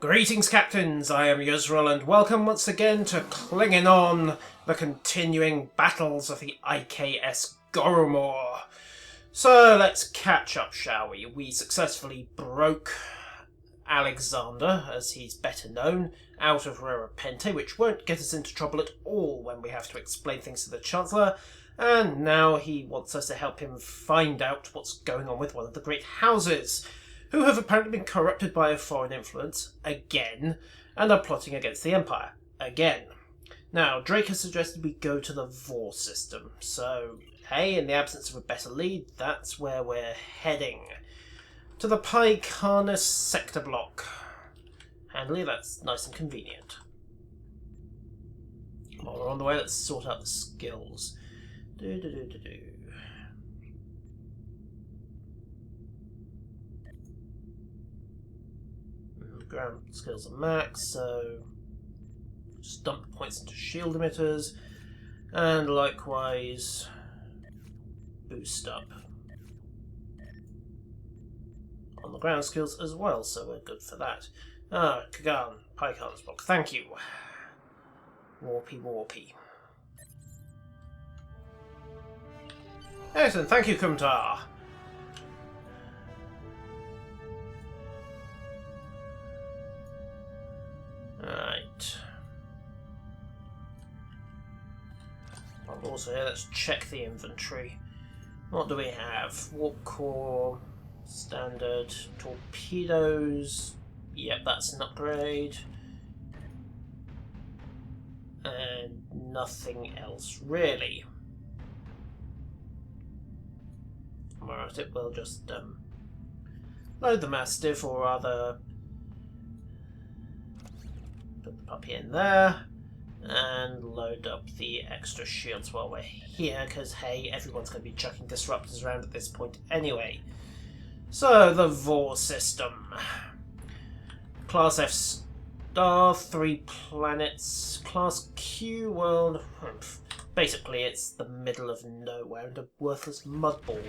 Greetings, Captains! I am Yusril, and welcome once again to Clingin On, the continuing battles of the IKS Gorumor. So let's catch up, shall we? We successfully broke Alexander, as he's better known, out of Rarapente, which won't get us into trouble at all when we have to explain things to the Chancellor, and now he wants us to help him find out what's going on with one of the great houses, who have apparently been corrupted by a foreign influence, again, and are plotting against the Empire, again. Now, Drake has suggested we go to the Vor system, so, hey, in the absence of a better lead, that's where we're heading. To the Pycarnus sector block. Handily, that's nice and convenient. While we're on the way, let's sort out the skills. Ground skills are max, so just dump points into shield emitters, and likewise boost up on the ground skills as well, so we're good for that. Kagan, Pycarnus block, thank you. Warpy. Excellent, thank you, Kumtar. Right. Also here, let's check the inventory. What do we have? Warp core, standard, torpedoes. Yep, that's an upgrade. And nothing else really. Alright, it will just load the Mastiff, or rather put the puppy in there, and load up the extra shields while we're here, because hey, everyone's going to be chucking disruptors around at this point anyway. So, the Vor system. Class F star, 3 planets. Class Q world. Basically, it's the middle of nowhere and a worthless mudball.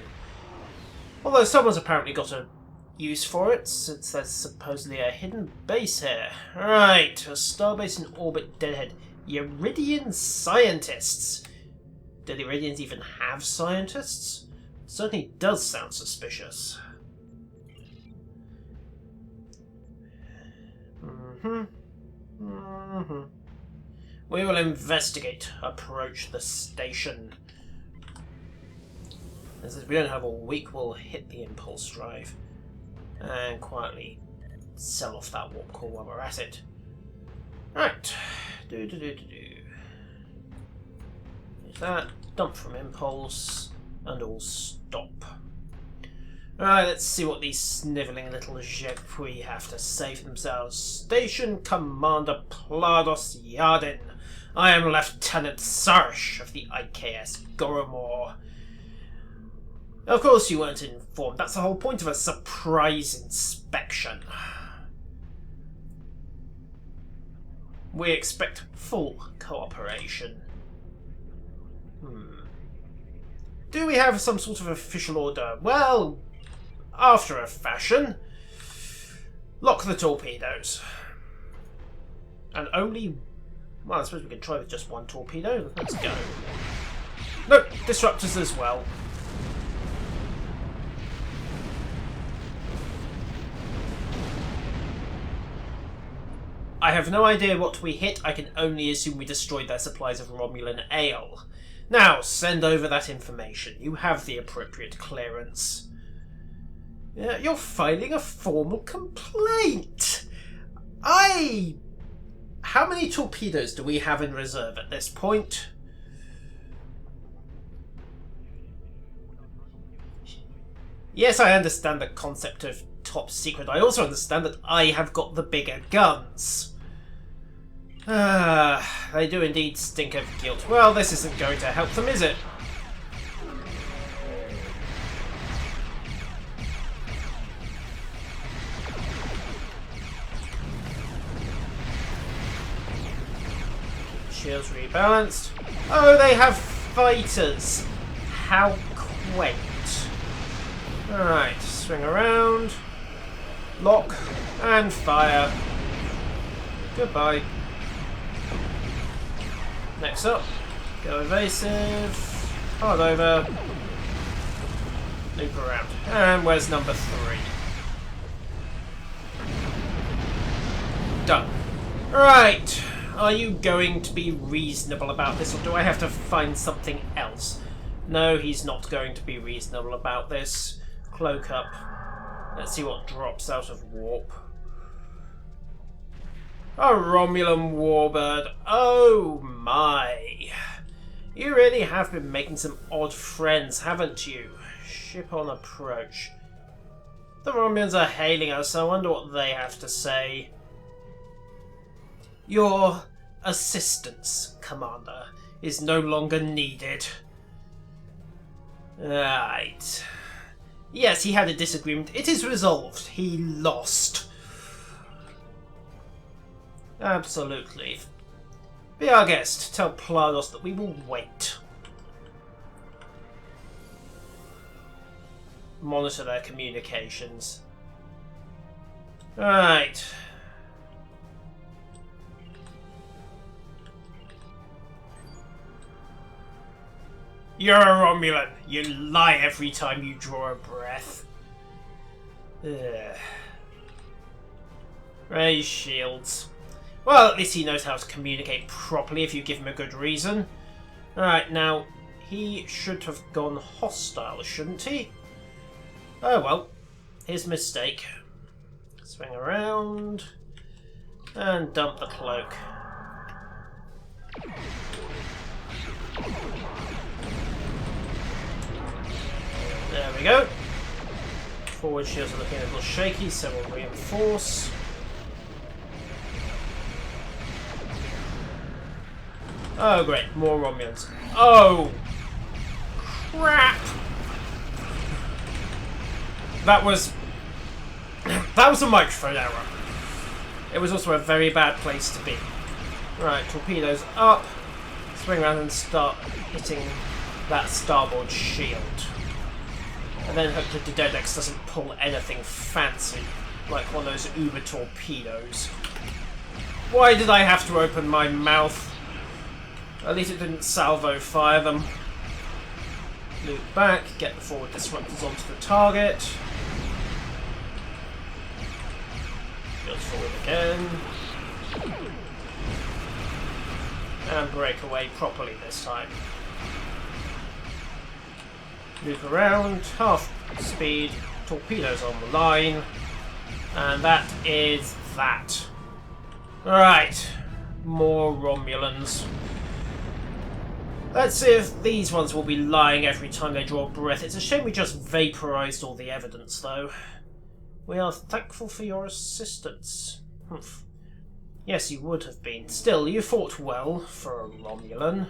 Although someone's apparently got a use for it, since there's supposedly a hidden base here. Right, a starbase in orbit deadhead. Iridian scientists. Do the Iridians even have scientists? It certainly does sound suspicious. We will investigate. Approach the station. And since we don't have all week, we'll hit the impulse drive and quietly sell off that warp core while we're at it. Right. Use that. Dump from impulse. And all stop. Alright, let's see what these snivelling little Jepui have to say for themselves. Station Commander Plados Yardin. I am Lieutenant Sarsh of the IKS Gorumor. Of course you weren't informed. That's the whole point of a surprise inspection. We expect full cooperation. Do we have some sort of official order? Well, after a fashion. Lock the torpedoes. And only... well, I suppose we can try with just one torpedo. Let's go. Nope, disruptors as well. I have no idea what we hit. I can only assume we destroyed their supplies of Romulan ale. Now, send over that information. You have the appropriate clearance. You're filing a formal complaint. How many torpedoes do we have in reserve at this point? Yes, I understand the concept of top secret. I also understand that I have got the bigger guns. They do indeed stink of guilt. Well, this isn't going to help them, is it? Shields rebalanced. Oh, they have fighters. How quaint. Alright, swing around. Lock and fire. Goodbye. Next up, go evasive, hard over, loop around. And where's number 3? Done. Right, are you going to be reasonable about this, or do I have to find something else? No, he's not going to be reasonable about this. Cloak up. Let's see what drops out of warp. A Romulan warbird. Oh my. You really have been making some odd friends, haven't you? Ship on approach. The Romulans are hailing us, so I wonder what they have to say. Your assistance, Commander, is no longer needed. Right. Yes, he had a disagreement. It is resolved. He lost. Absolutely. Be our guest. Tell Plados that we will wait. Monitor their communications. Right. You're a Romulan. You lie every time you draw a breath. Ugh. Raise shields. Well, at least he knows how to communicate properly if you give him a good reason. Alright, now, he should have gone hostile, shouldn't he? Oh well, his mistake. Swing around and dump the cloak. There we go. Forward shields are looking a little shaky, so we'll reinforce. Oh great, more Romulans. Oh! Crap! That was a microphone error. It was also a very bad place to be. Right, torpedoes up. Swing around and start hitting that starboard shield. And then hope the Dedex doesn't pull anything fancy, like one of those Uber torpedoes. Why did I have to open my mouth? At least it didn't salvo fire them. Loop back, get the forward disruptors onto the target. Goes forward again. And break away properly this time. Loop around, half speed, torpedoes on the line. And that is that. Right, more Romulans. Let's see if these ones will be lying every time they draw breath. It's a shame we just vaporized all the evidence, though. We are thankful for your assistance. Humph. Yes, you would have been. Still, you fought well for a Romulan.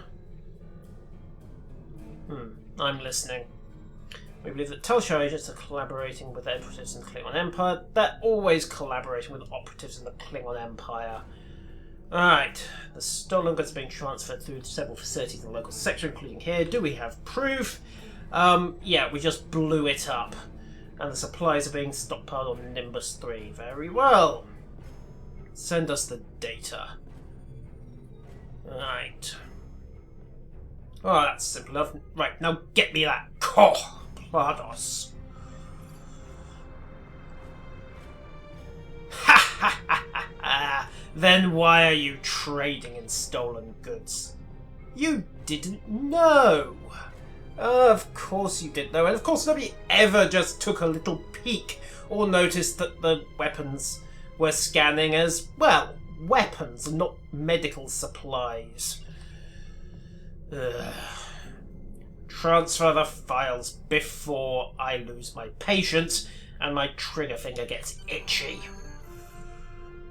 I'm listening. We believe that Tal Shiar agents are collaborating with operatives in the Klingon Empire. They're always collaborating with operatives in the Klingon Empire. Alright, the stolen goods are being transferred through several facilities in the local sector, including here. Do we have proof? Yeah, we just blew it up. And the supplies are being stockpiled on Nimbus 3. Very well. Send us the data. Right. Oh, that's simple enough. Right, now get me that core, Plados. Ha ha ha ha ha! Then why are you trading in stolen goods? You didn't know! Of course you didn't know, and of course nobody ever just took a little peek or noticed that the weapons were scanning as, well, weapons and not medical supplies. Ugh. Transfer the files before I lose my patience and my trigger finger gets itchy.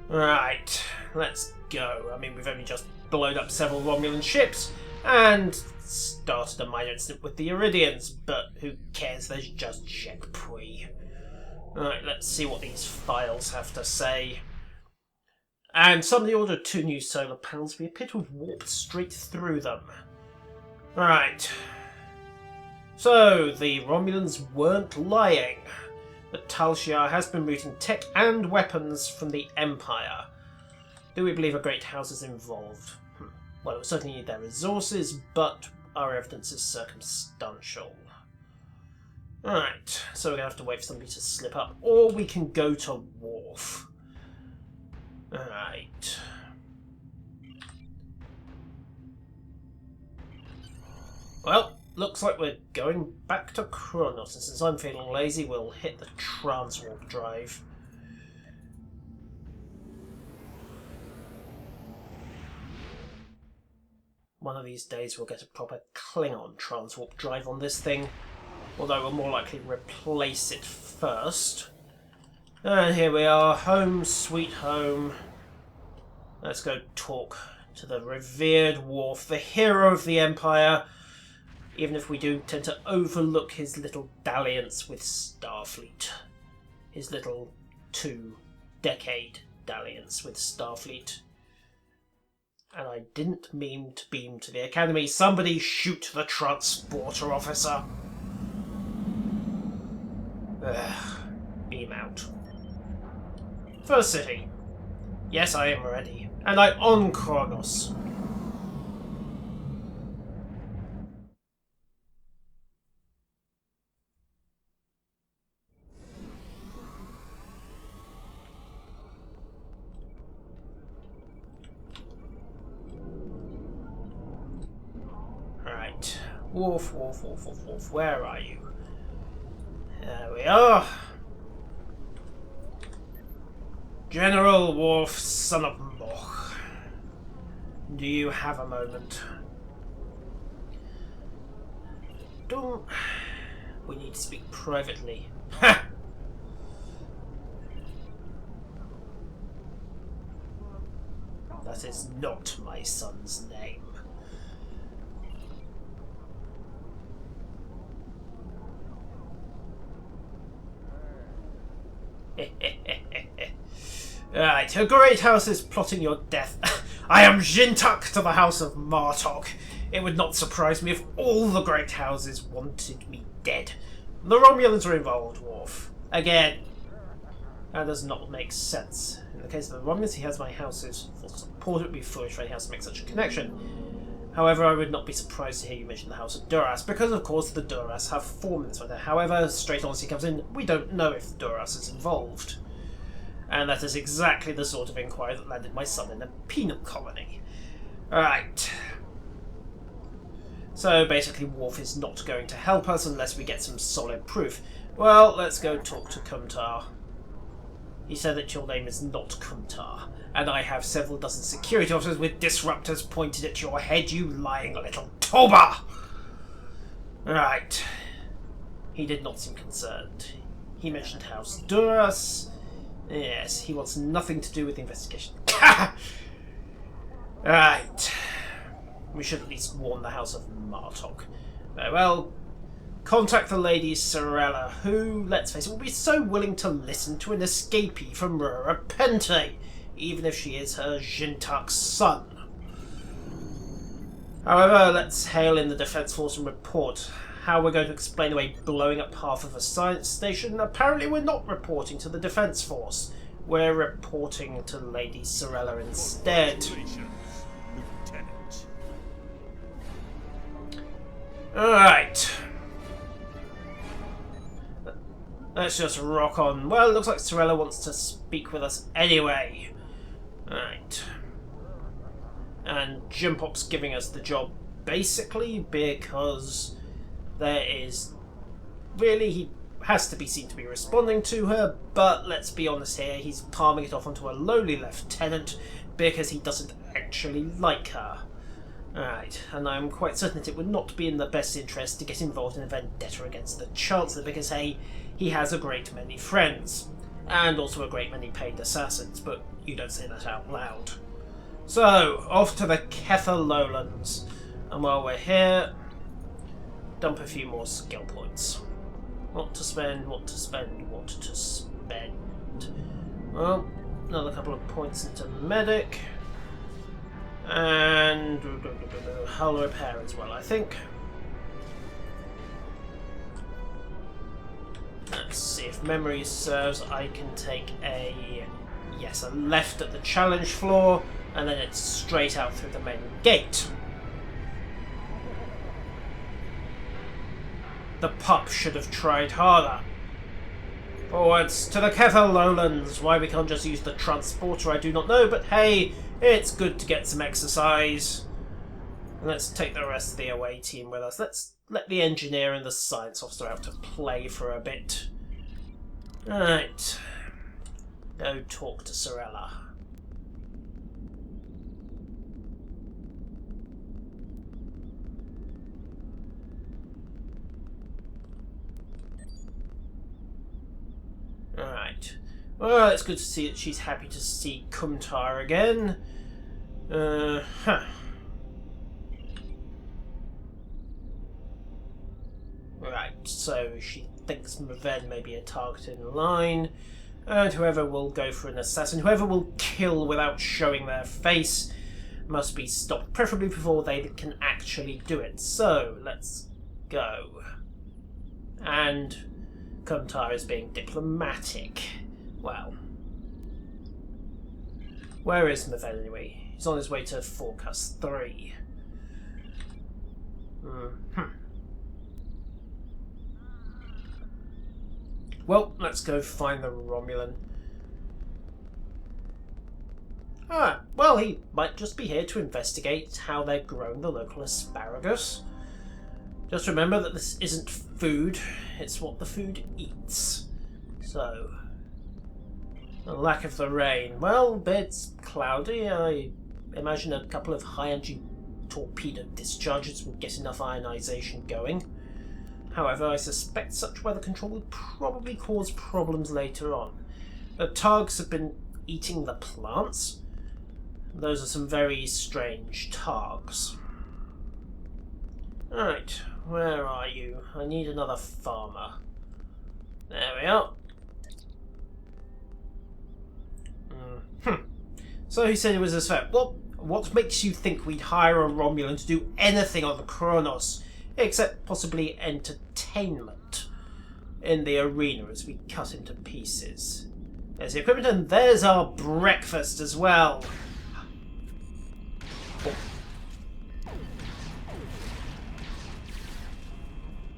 Right, let's go. I mean, we've only just blown up several Romulan ships and started a minor incident with the Iridians, but who cares? There's just checkpoint. Right, let's see what these files have to say. And somebody ordered 2 new solar panels. We appear to have warped straight through them. Right. So, the Romulans weren't lying. But Tal Shiar has been routing tech and weapons from the Empire. Do we believe a great house is involved? Well, we certainly need their resources, but our evidence is circumstantial. Alright, so we're going to have to wait for somebody to slip up, or we can go to Worf. Alright. Well, looks like we're going back to Kronos, and since I'm feeling lazy, we'll hit the transwarp drive. One of these days we'll get a proper Klingon transwarp drive on this thing, although we'll more likely replace it first. And here we are, home sweet home. Let's go talk to the revered Worf, the hero of the Empire, even if we do tend to overlook his little dalliance with Starfleet. His little 2-decade dalliance with Starfleet. And I didn't mean to beam to the Academy. Somebody shoot the transporter officer. Ugh. Beam out. First city. Yes, I am ready. And I'm on Kronos. Right. Worf, Worf, Worf, Worf, Worf. Where are you? There we are. General Worf, son of Moch. Do you have a moment? Don't. We need to speak privately. Ha! That is not my son's name. Right, a great house is plotting your death. I am Jintak to the House of Martok. It would not surprise me if all the great houses wanted me dead. The Romulans are involved, Worf. Again, that does not make sense. In the case of the Romulans, he has my house's full support. It would be foolish for any house to make such a connection. However, I would not be surprised to hear you mention the House of Duras, because of course the Duras have 4 minutes with it. However, straight honesty comes in, we don't know if the Duras is involved. And that is exactly the sort of inquiry that landed my son in a penal colony. Alright. So basically Worf is not going to help us unless we get some solid proof. Well, let's go talk to Kumtar. He said that your name is not Kumtar, and I have several dozen security officers with disruptors pointed at your head, you lying little toba! Right. He did not seem concerned. He mentioned House Duras. Yes, he wants nothing to do with the investigation. Right. We should at least warn the House of Martok. Very well. Contact the Lady Sorella, who, let's face it, will be so willing to listen to an escapee from Rura Pente, even if she is her Jintak's son. However, let's hail in the Defence Force and report how we're going to explain away blowing up half of a science station. Apparently we're not reporting to the Defence Force. We're reporting to Lady Sorella instead. Alright. Let's just rock on. Well, it looks like Sorella wants to speak with us anyway. Alright. And Jimpop's giving us the job basically because there is really, he has to be seen to be responding to her, but let's be honest here, he's palming it off onto a lowly lieutenant because he doesn't actually like her. Alright, and I'm quite certain that it would not be in the best interest to get involved in a vendetta against the Chancellor because, hey, he has a great many friends, and also a great many paid assassins, but you don't say that out loud. So, off to the Kether Lowlands, and while we're here, dump a few more skill points. What to spend, what to spend, what to spend. Well, another couple of points into medic. And hull repair as well, I think. Let's see, if memory serves, I can take a yes, a left at the challenge floor, and then it's straight out through the main gate. The pup should have tried harder. Forwards to the Kether Lowlands. Why we can't just use the transporter I do not know, but hey, it's good to get some exercise. And let's take the rest of the away team with us. Let's let the engineer and the science officer out to play for a bit. Alright. Go talk to Sorella. Alright. Well, it's good to see that she's happy to see Kumtar again. Right, so she thinks Maven may be a target in line, and whoever will go for an assassin, whoever will kill without showing their face, must be stopped, preferably before they can actually do it. So, let's go. And Kumtar is being diplomatic. Well, where is Maven anyway? He's on his way to Forecast 3. Well, let's go find the Romulan. Ah, well, he might just be here to investigate how they're growing the local asparagus. Just remember that this isn't food, it's what the food eats. So, the lack of the rain. Well, it's cloudy. I imagine a couple of high-energy torpedo discharges will get enough ionization going. However, I suspect such weather control will probably cause problems later on. The Targs have been eating the plants. Those are some very strange Targs. Alright, where are you? I need another farmer. There we are. So he said it was a threat. Well, what makes you think we'd hire a Romulan to do anything on the Kronos, except possibly entertainment in the arena as we cut into pieces? There's the equipment, and there's our breakfast as well.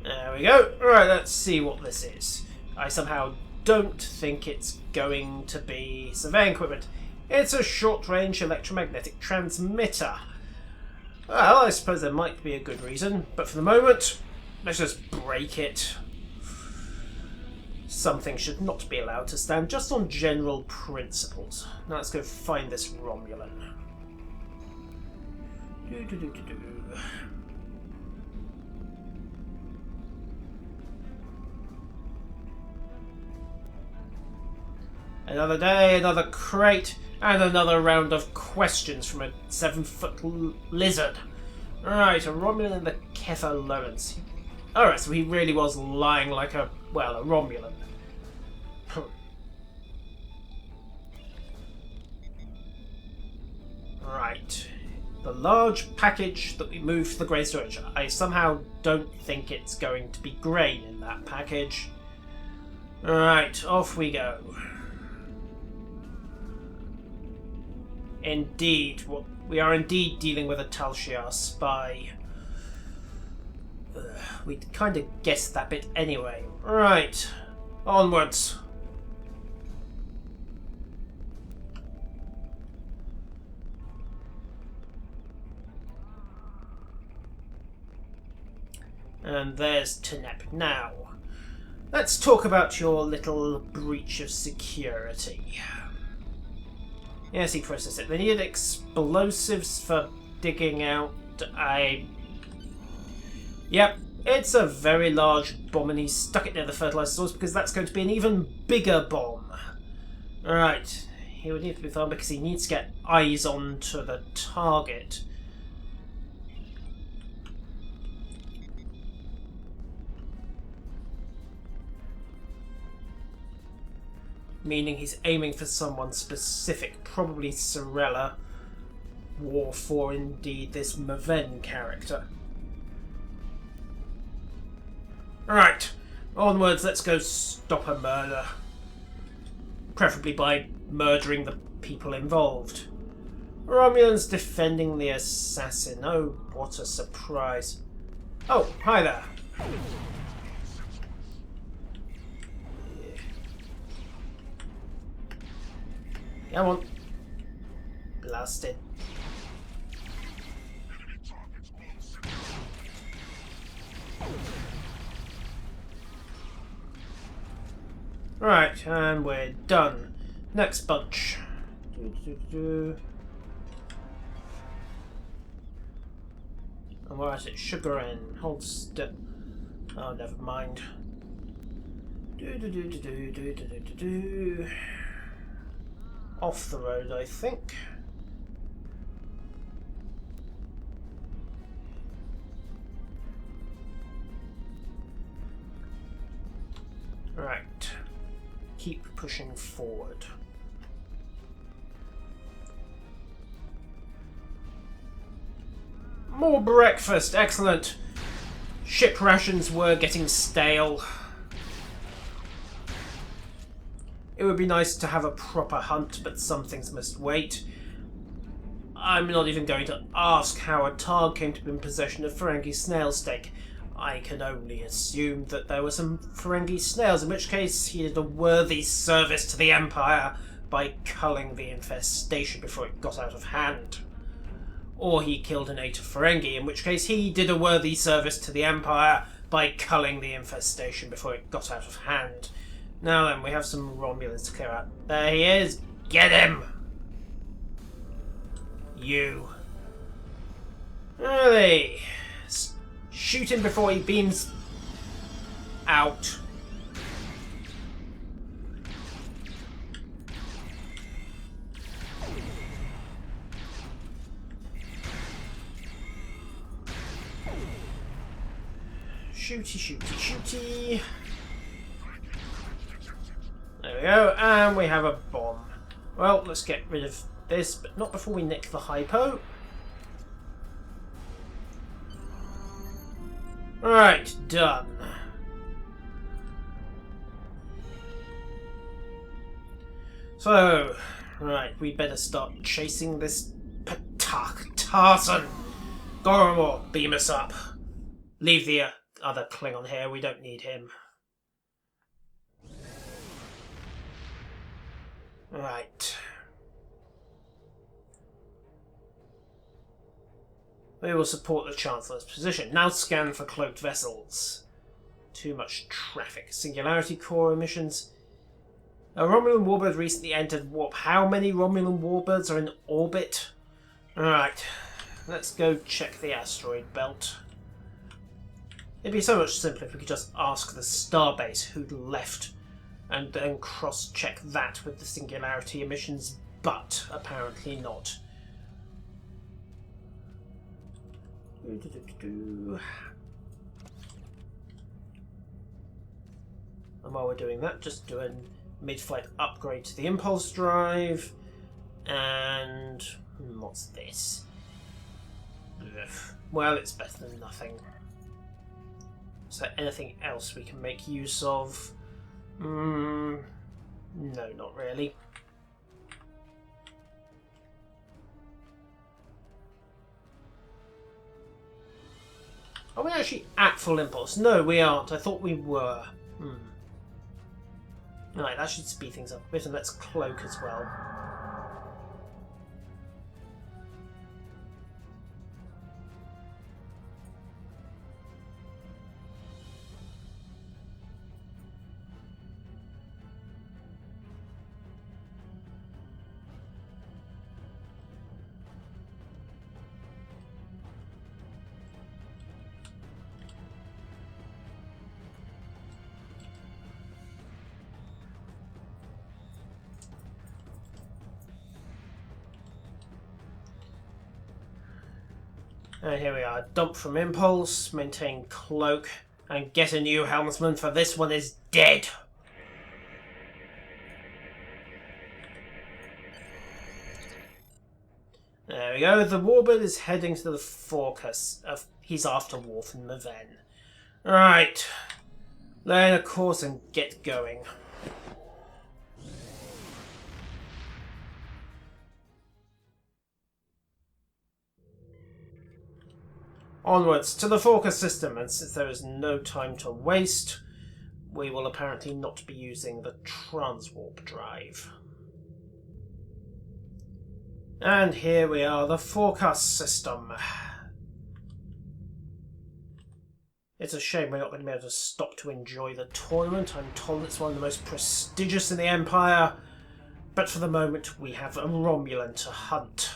There we go. Right, let's see what this is. I somehow don't think it's going to be surveying equipment. It's a short-range electromagnetic transmitter. Well, I suppose there might be a good reason, but for the moment, let's just break it. Something should not be allowed to stand just on general principles. Now let's go find this Romulan. Another day, another crate, and another round of questions from a 7-foot lizard. Right, a Romulan in the Kether Lowlands. Alright, so he really was lying like a Romulan. Right. The large package that we moved to the grain storage. I somehow don't think it's going to be grain in that package. Right, off we go. Indeed, we are indeed dealing with a Tal Shiar spy. We'd kind of guessed that bit anyway. Right, onwards. And there's Tenep. Now, let's talk about your little breach of security. Yes, he processed it. They needed explosives for digging out Yep, it's a very large bomb, and he stuck it near the fertilizer source because that's going to be an even bigger bomb. Alright, he would need to be found because he needs to get eyes onto the target. Meaning he's aiming for someone specific, probably Sorella, or for indeed this Maven character. Right, onwards, let's go stop a murder. Preferably by murdering the people involved. Romulans defending the assassin. Oh, what a surprise. Oh, hi there. Come on. Blast it. Right, and we're done. Next bunch. And where is it? Sugar in. Hold still. Oh, never mind. Off the road, I think. Right. Keep pushing forward. More breakfast, excellent. Ship rations were getting stale. It would be nice to have a proper hunt, but some things must wait. I'm not even going to ask how a Targ came to be in possession of Ferengi snail steak. I can only assume that there were some Ferengi snails, in which case he did a worthy service to the Empire by culling the infestation before it got out of hand. Or he killed and ate a Ferengi, in which case he did a worthy service to the Empire by culling the infestation before it got out of hand. Now then, we have some Romulans to clear out. There he is! Get him! You. Really? Shoot him before he beams out. Shooty, shooty, shooty. There we go, and we have a bomb. Well, let's get rid of this, but not before we nick the hypo. Right, done. So, right, we better start chasing this Tartan. Gorumor, beam us up. Leave the other Klingon here, we don't need him. Right. We will support the Chancellor's position. Now scan for cloaked vessels. Too much traffic. Singularity core emissions. A Romulan warbird recently entered warp. How many Romulan warbirds are in orbit? Alright. Let's go check the asteroid belt. It'd be so much simpler if we could just ask the starbase who'd left and then cross-check that with the singularity emissions, but apparently not. And while we're doing that, just do a mid-flight upgrade to the impulse drive. And what's this? Ugh. Well, it's better than nothing. So anything else we can make use of? No, not really. Are we actually at full impulse? No, we aren't. I thought we were. Right, that should speed things up a bit, and let's cloak as well. And here we are, dump from impulse, maintain cloak, and get a new helmsman, for this one is dead. There we go, the warbird is heading to the focus. He's after Worf and Maven. Right, lay in a course and get going. Onwards to the focus system, and since there is no time to waste, we will apparently not be using the transwarp drive. And here we are, the forecast system. It's a shame we're not going to be able to stop to enjoy the tournament. I'm told it's one of the most prestigious in the Empire, but for the moment we have a Romulan to hunt.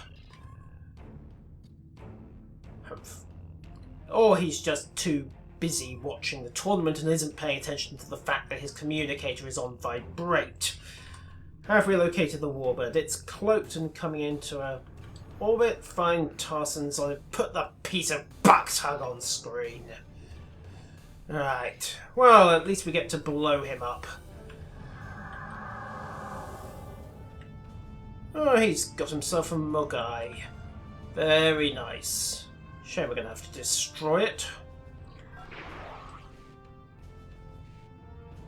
Or he's just too busy watching the tournament and isn't paying attention to the fact that his communicator is on vibrate. Have we located the warbird? It's cloaked and coming into a orbit. Find Tarson's on it. Put the piece of buck-tug on screen. Right. Well, at least we get to blow him up. Oh, he's got himself a Mogai. Very nice. Shame we're going to have to destroy it.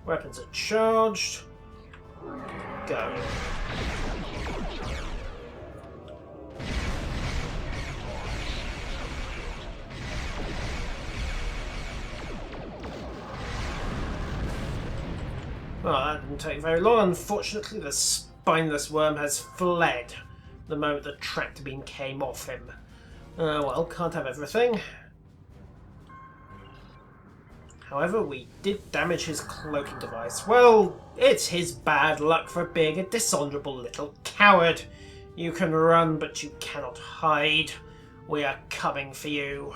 Weapons are charged. Go. Well, that didn't take very long. Unfortunately, the spineless worm has fled the moment the tractor beam came off him. Well, can't have everything. However, we did damage his cloaking device. Well, it's his bad luck for being a dishonourable little coward. You can run, but you cannot hide. We are coming for you.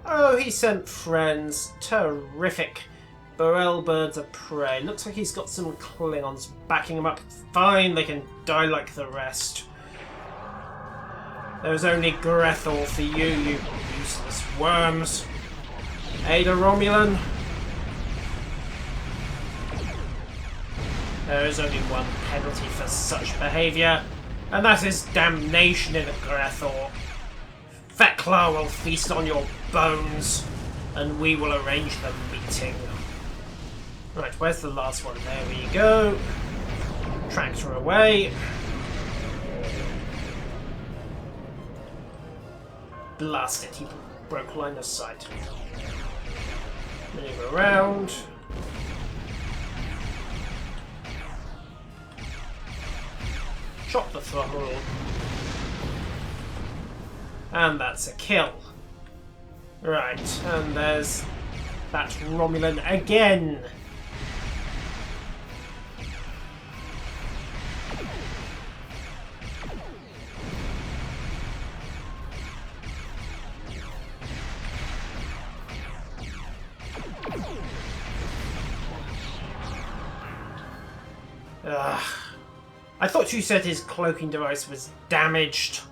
Oh, he sent friends. Terrific. Burrell birds of prey. Looks like he's got some Klingons backing him up. Fine, they can die like the rest. There's only Grethor for you, you useless worms. Ada Romulan. There is only one penalty for such behaviour, and that is damnation in a Grethor. Fekla will feast on your bones, and we will arrange the meeting. Right, where's the last one? There we go. Tractor away. Blast it, he broke line of sight. Move around. Chop the throttle. And that's a kill. Right, and there's that Romulan again. I thought you said his cloaking device was damaged.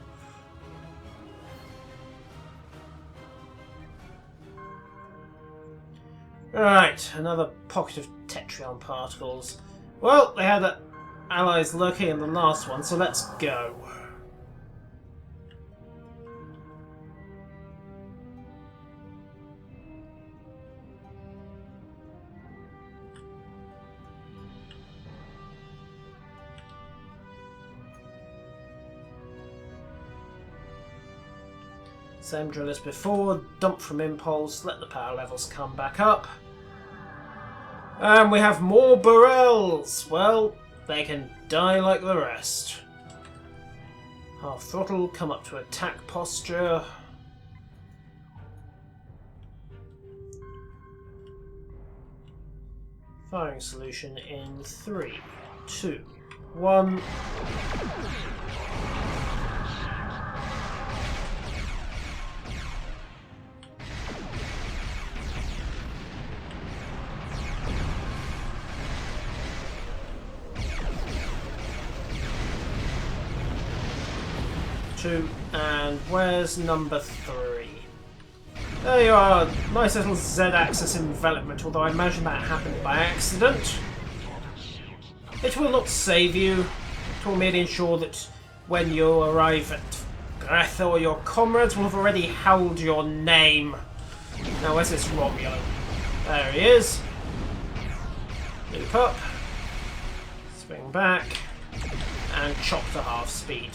Right, another pocket of Tetrion particles. Well, they had allies lurking in the last one, so let's go. Same drill as before, dump from impulse, let the power levels come back up. And we have more Burrells! Well, they can die like the rest. Half throttle, come up to attack posture. Firing solution in 3, 2, 1. And where's number 3? There you are, nice little Z-axis envelopment, although I imagine that happened by accident. It will not save you, it will merely ensure that when you arrive at Greth or your comrades will have already howled your name. Now where's this Romulan? There he is. Loop up. Swing back. And chop to half speed.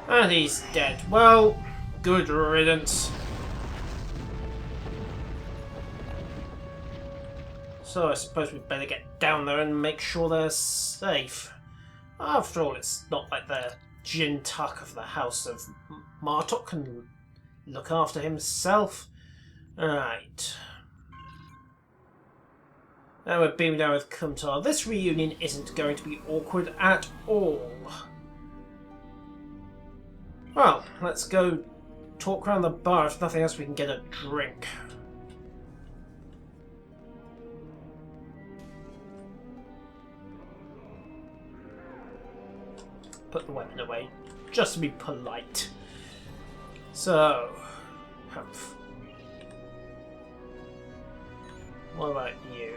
And he's dead. Well, good riddance. So I suppose we'd better get down there and make sure they're safe. After all, it's not like the Jin Tuck of the House of Martok can look after himself. Alright. Now we're beamed down with Kumtar. This reunion isn't going to be awkward at all. Well, let's go talk around the bar. If nothing else, we can get a drink. Put the weapon away, just to be polite. So, humph. What about you?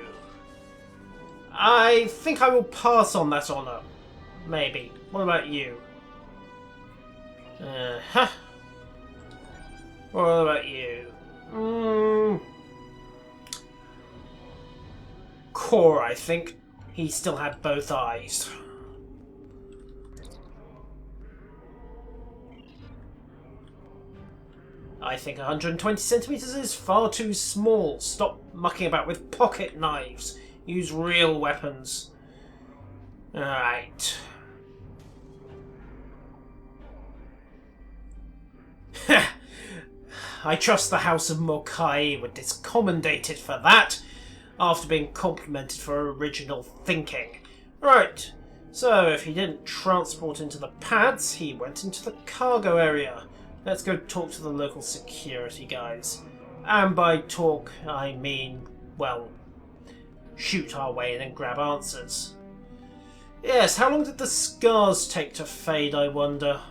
I think I will pass on that honour. Maybe. What about you? Huh. What about you? Core, I think. He still had both eyes. I think 120 centimeters is far too small. Stop mucking about with pocket knives. Use real weapons. Alright. I trust the House of Mokai were discommendated for that, after being complimented for original thinking. Right, so if he didn't transport into the pads, he went into the cargo area. Let's go talk to the local security guys. And by talk, I mean, well, shoot our way in and grab answers. Yes, how long did the scars take to fade, I wonder?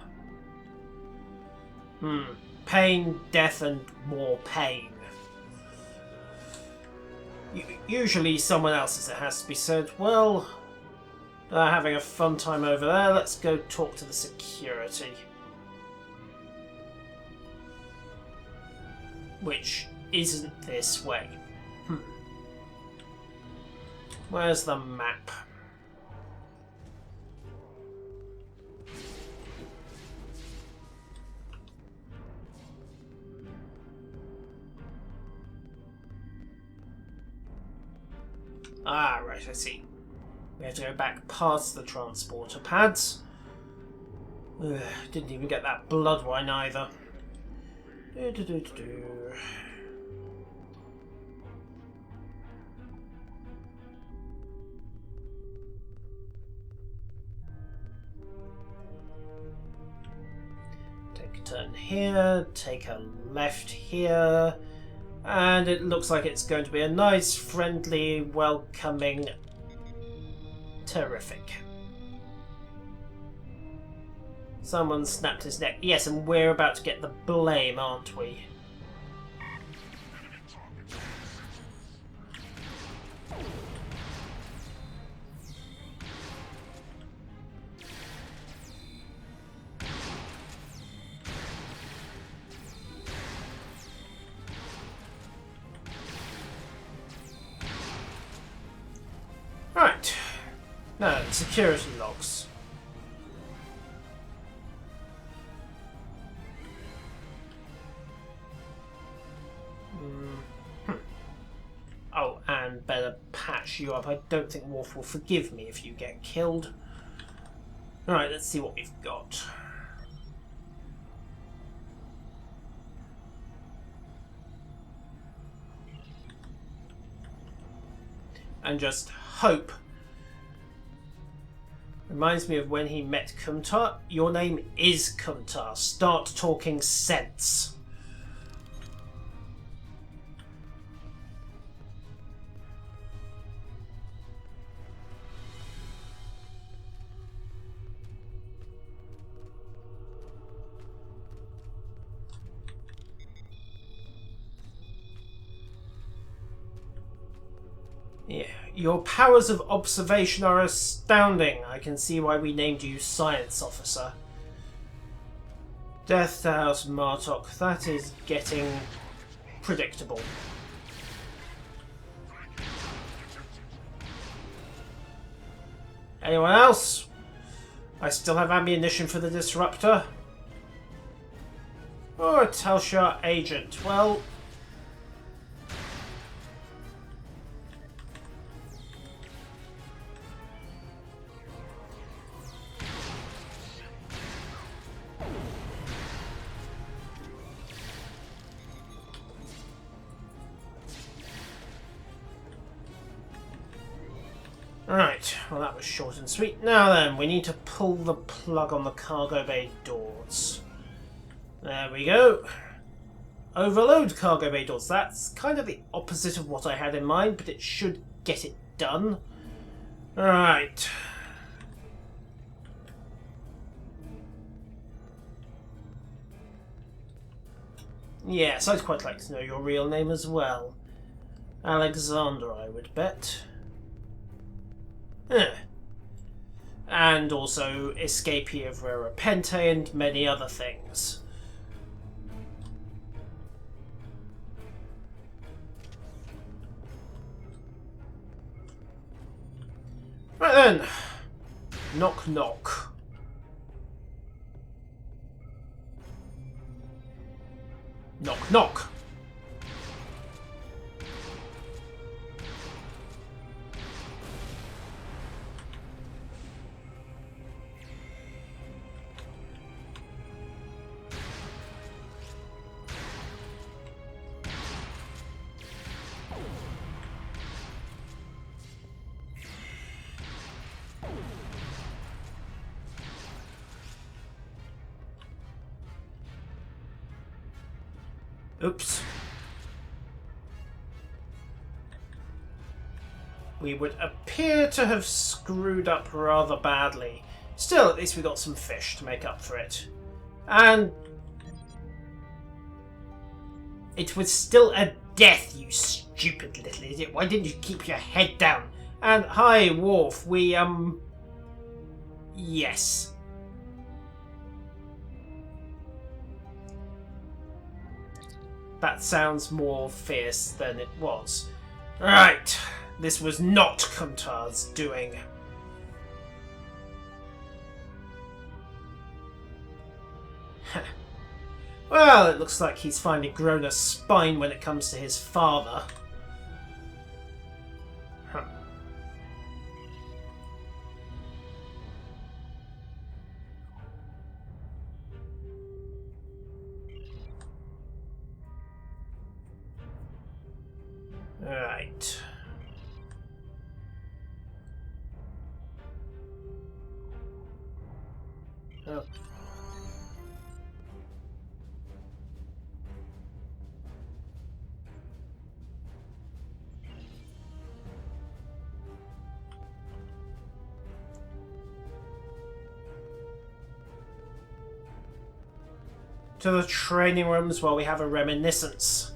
Pain, death, and more pain. Usually someone else's, it has to be said. Well, they're having a fun time over there. Let's go talk to the security. Which isn't this way. Where's the map? Ah, right, I see. We have to go back past the transporter pads. Ugh, didn't even get that blood wine either. Take a turn here, take a left here. And it looks like it's going to be a nice, friendly, welcoming, terrific. Someone snapped his neck. Yes, and we're about to get the blame, aren't we? Right. Now, security logs. Oh, and better patch you up. I don't think Worf will forgive me if you get killed. Alright, let's see what we've got. And just hope. Reminds me of when he met Kumtar. Your name is Kumtar. Start talking sense. Yeah, your powers of observation are astounding. I can see why we named you Science Officer. Death House Martok, that is getting predictable. Anyone else? I still have ammunition for the disruptor. Or a Telshar agent. Well... Right, well that was short and sweet. Now then, we need to pull the plug on the cargo bay doors. There we go. Overload cargo bay doors. That's kind of the opposite of what I had in mind, but it should get it done. Alright. Yes, I'd quite like to know your real name as well. Alexander, I would bet. And also escapee of Rara Pente and many other things. Right then. Knock knock. Knock knock. Oops. We would appear to have screwed up rather badly. Still, at least we got some fish to make up for it. And... it was still a death, you stupid little idiot. Why didn't you keep your head down? And, hi, Worf, we, yes. That sounds more fierce than it was. Right, this was not Kuntar's doing. Well, it looks like he's finally grown a spine when it comes to his father. Right. Oh. To the training rooms while we have a reminiscence.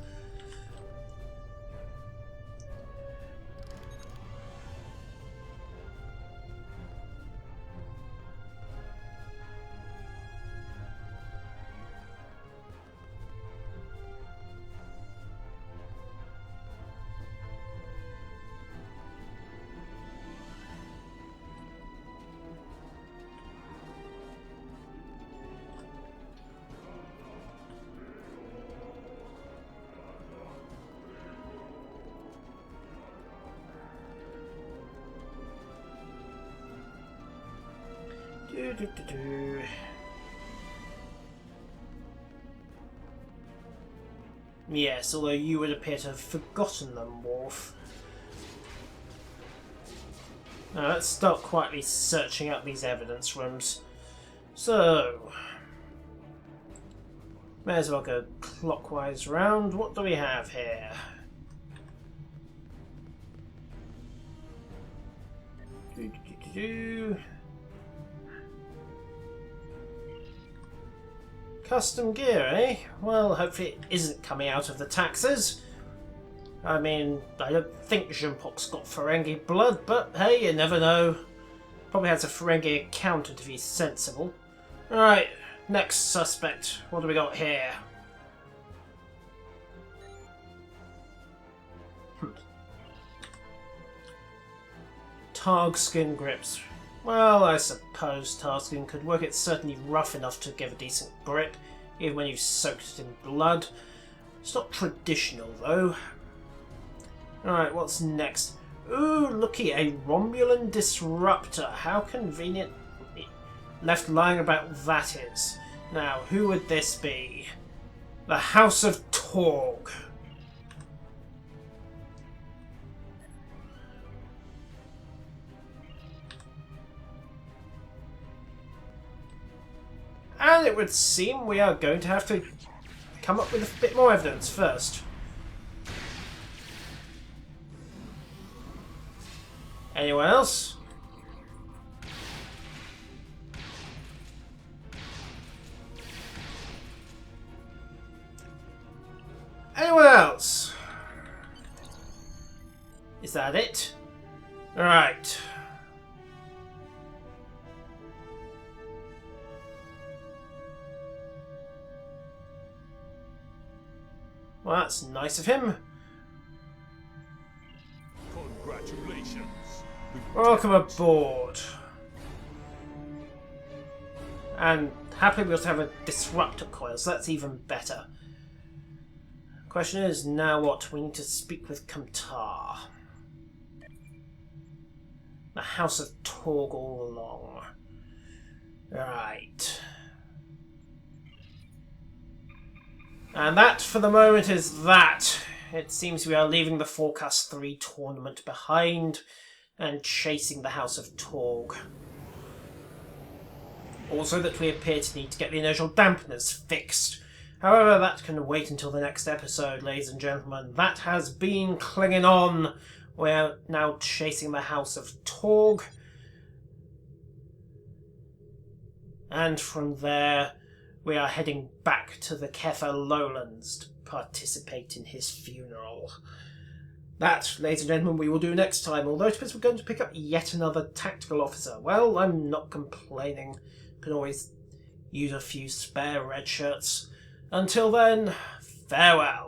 Yes, although you would appear to have forgotten them, Worf. Now let's start quietly searching out these evidence rooms. So, may as well go clockwise round. What do we have here? Custom gear, eh? Well, hopefully it isn't coming out of the taxes. I mean, I don't think Jimpok's got Ferengi blood, but hey, you never know. Probably has a Ferengi accountant if he's sensible. Alright, next suspect. What do we got here? Targ skin grips. Well, I suppose Targ skin could work. It's certainly rough enough to give a decent grip, even when you've soaked it in blood. It's not traditional, though. Alright, what's next? Ooh, looky, a Romulan disruptor. How convenient left lying about that is. Now, who would this be? The House of Torg. And it would seem we are going to have to come up with a bit more evidence first. Anyone else? Anyone else? Is that it? Alright. Well, that's nice of him. Congratulations. Welcome aboard. And happily we'll have a disruptor coil, so that's even better. Question is, now what? We need to speak with Kamtar. The House of Torg all along. Right. And that, for the moment, is that. It seems we are leaving the Forecast 3 tournament behind and chasing the House of Torg. Also that we appear to need to get the inertial dampeners fixed. However, that can wait until the next episode, ladies and gentlemen. That has been Clinging On. We're now chasing the House of Torg. And from there, we are heading back to the Kefir Lowlands to participate in his funeral. That, ladies and gentlemen, we will do next time, although it appears we're going to pick up yet another tactical officer. Well, I'm not complaining. Can always use a few spare red shirts. Until then, farewell.